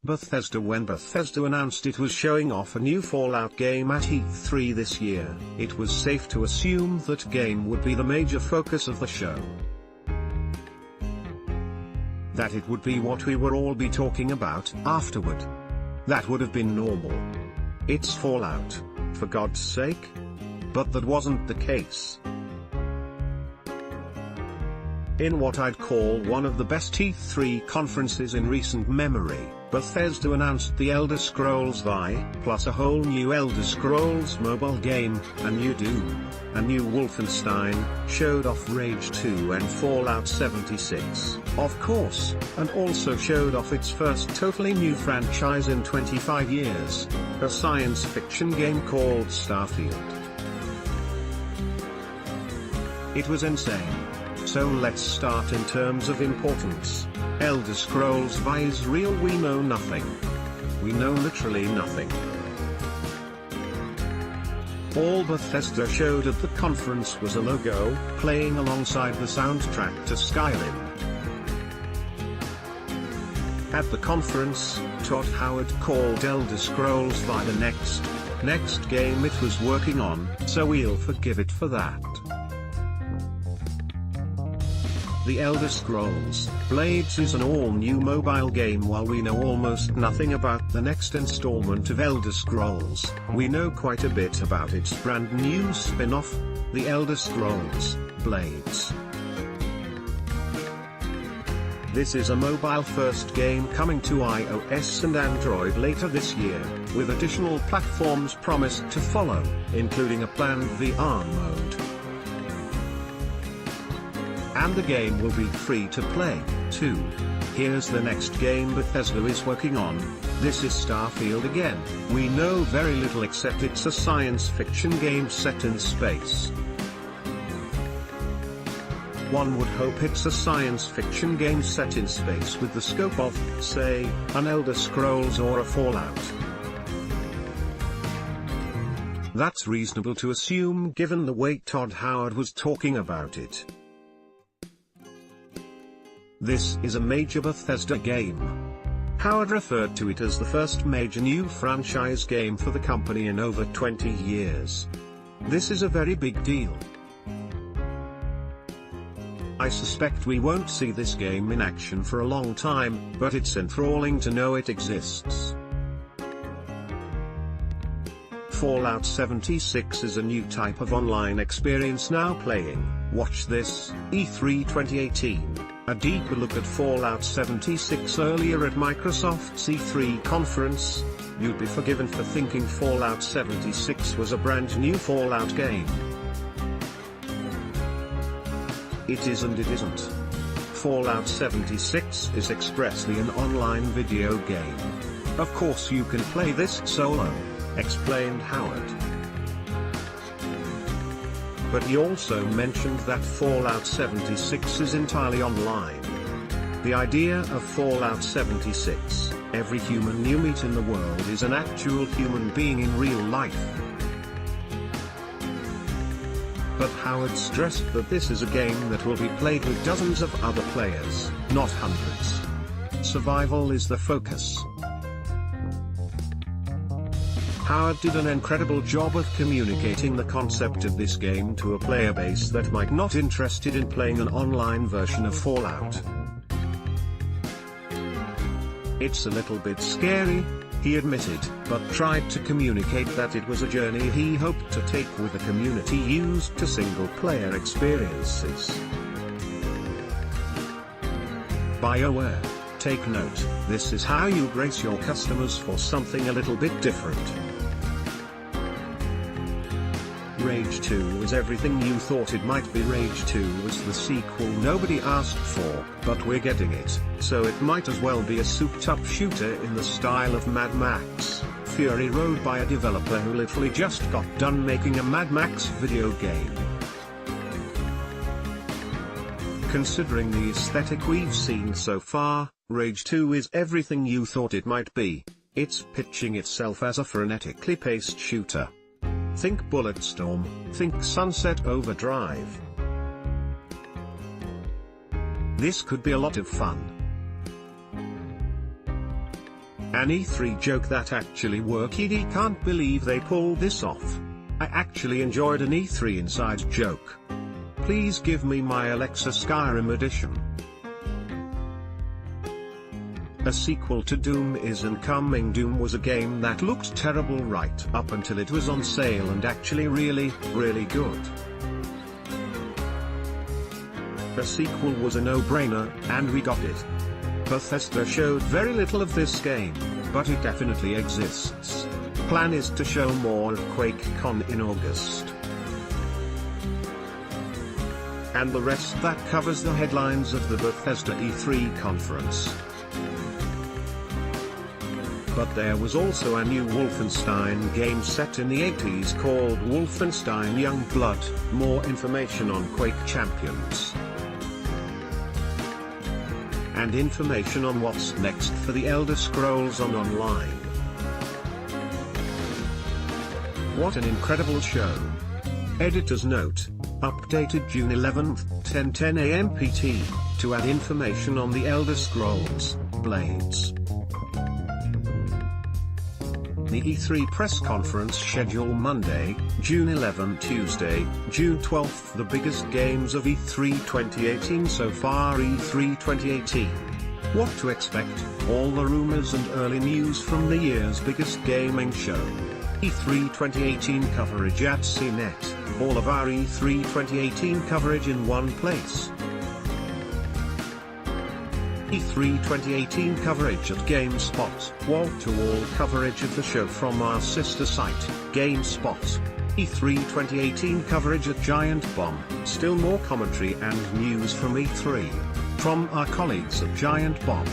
Bethesda When Bethesda announced it was showing off a new Fallout game at E3 this year, it was safe to assume that game would be the major focus of the show. That it would be what we would all be talking about afterward. That would have been normal. It's Fallout, for God's sake. But that wasn't the case. In what I'd call one of the best E3 conferences in recent memory, Bethesda announced The Elder Scrolls V, plus a whole new Elder Scrolls mobile game, a new Doom, a new Wolfenstein, showed off Rage 2 and Fallout 76, of course, and also showed off its first totally new franchise in 25 years, a science fiction game called Starfield. It was insane. So let's start in terms of importance. Elder Scrolls V is real. We know nothing. We know literally nothing. All Bethesda showed at the conference was a logo, playing alongside the soundtrack to Skyrim. At the conference, Todd Howard called Elder Scrolls V the next game it was working on, so we'll forgive it for that. The Elder Scrolls Blades is an all-new mobile game. While we know almost nothing about the next installment of Elder Scrolls, we know quite a bit about its brand new spin-off, The Elder Scrolls Blades. This is a mobile-first game coming to iOS and Android later this year, with additional platforms promised to follow, including a planned VR mode. And the game will be free to play, too. Here's the next game Bethesda is working on. This is Starfield again. We know very little except it's a science fiction game set in space. One would hope it's a science fiction game set in space with the scope of, say, an Elder Scrolls or a Fallout. That's reasonable to assume given the way Todd Howard was talking about it. This is a major Bethesda game. Howard referred to it as the first major new franchise game for the company in over 20 years. This is a very big deal. I suspect we won't see this game in action for a long time, but it's enthralling to know it exists. Fallout 76 is a new type of online experience now playing. Watch this, E3 2018, a deeper look at Fallout 76 earlier at Microsoft's E3 conference. You'd be forgiven for thinking Fallout 76 was a brand new Fallout game. It is and it isn't. Fallout 76 is expressly an online video game. Of course you can play this solo, explained Howard. But he also mentioned that Fallout 76 is entirely online. The idea of Fallout 76, every human you meet in the world is an actual human being in real life. But Howard stressed that this is a game that will be played with dozens of other players, not hundreds. Survival is the focus. Howard did an incredible job of communicating the concept of this game to a player base that might not be interested in playing an online version of Fallout. It's a little bit scary, he admitted, but tried to communicate that it was a journey he hoped to take with the community used to single-player experiences. BioWare, take note, this is how you brace your customers for something a little bit different. Rage 2 is everything you thought it might be. Rage 2 was the sequel nobody asked for, but we're getting it, so it might as well be a souped-up shooter in the style of Mad Max Fury Road by a developer who literally just got done making a Mad Max video game. Considering the aesthetic we've seen so far, Rage 2 is everything you thought it might be. It's pitching itself as a frenetically paced shooter. Think Bulletstorm, think Sunset Overdrive. This could be a lot of fun. An E3 joke that actually worked. I can't believe they pulled this off. I actually enjoyed an E3 inside joke. Please give me my Alexa Skyrim edition. A sequel to Doom is incoming. Doom was a game that looked terrible right up until it was on sale and actually really good. A sequel was a no-brainer, and we got it. Bethesda showed very little of this game, but it definitely exists. Plan is to show more at QuakeCon in August. And the rest that covers the headlines of the Bethesda E3 conference. But there was also a new Wolfenstein game set in the 80s called Wolfenstein Youngblood. More information on Quake Champions. And information on what's next for the Elder Scrolls Online. What an incredible show. Editor's note, updated June 11th, 10:10 AM PT, to add information on the Elder Scrolls, Blades. The E3 press conference schedule Monday, June 11, Tuesday, June 12. The biggest games of E3 2018 so far. E3 2018. What to expect, all the rumors and early news from the year's biggest gaming show. E3 2018 coverage at CNET, all of our E3 2018 coverage in one place. E3 2018 coverage at GameSpot, wall-to-wall coverage of the show from our sister site, GameSpot. E3 2018 coverage at Giant Bomb, still more commentary and news from E3, from our colleagues at Giant Bomb.